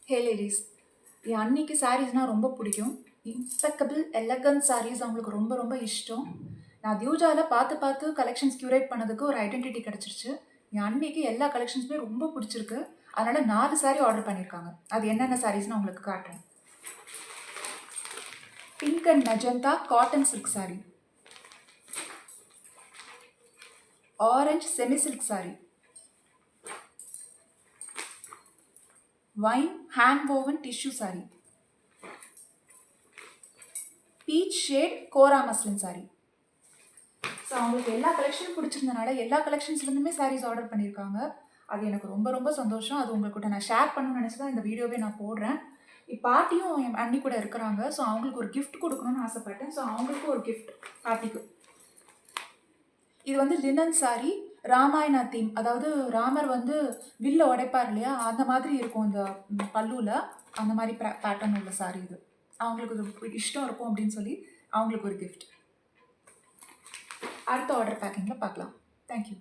ஹே ladies, என் அன்னிக்கு சாரீஸ்னால் ரொம்ப பிடிக்கும். இம்பெக்கபிள் எலகன்ட் சாரீஸ் அவங்களுக்கு ரொம்ப ரொம்ப இஷ்டம். நான் தியூஜாவில் பார்த்து பார்த்து கலெக்ஷன்ஸ் க்யூரேட் பண்ணதுக்கு ஒரு ஐடென்டிட்டி கிடச்சிருச்சு. என் அன்னிக்கு எல்லா கலெக்ஷன்ஸுமே ரொம்ப பிடிச்சிருக்கு. அதனால் 4 சாரீ ஆர்டர் பண்ணியிருக்காங்க. அது என்னென்ன சாரீஸ்னு உங்களுக்கு காட்டுறேன். Pink and magenta cotton silk sari, orange semi silk sari, wine hand woven tissue sari, peach shade kora muslin sari. So அவங்களுக்கு எல்லா கலெக்ஷனும் பிடிச்சிருந்தனால எல்லா கலெக்ஷன்ஸ்லேருந்துமே சாரீஸ் ஆர்டர் பண்ணியிருக்காங்க. அது எனக்கு ரொம்ப ரொம்ப சந்தோஷம். அது உங்கள்கிட்ட நான் ஷேர் பண்ணணும்னு நினச்சி தான் இந்த வீடியோவே நான் போடுறேன். பாட்டியும் என் அண்ணி கூட இருக்கிறாங்க. ஸோ அவங்களுக்கு ஒரு கிஃப்ட் கொடுக்கணும்னு ஆசைப்பட்டேன். ஸோ அவங்களுக்கும் ஒரு கிஃப்ட் பாட்டிக்கு. இது வந்து லினன் சாரீ, ராமாயணா தீம். அதாவது ராமர் வந்து வில்ல உடைப்பார் இல்லையா, அந்த மாதிரி இருக்கும் இந்த பல்லுவில். அந்த மாதிரி பேட்டர்ன் உள்ள சாரீ இது. அவங்களுக்கு இது இஷ்டம் இருக்கும் அப்படின்னு சொல்லி அவங்களுக்கு ஒரு கிஃப்ட். அடுத்த ஆர்டர் பேக்கிங்கில் பார்க்கலாம். தேங்க்யூ.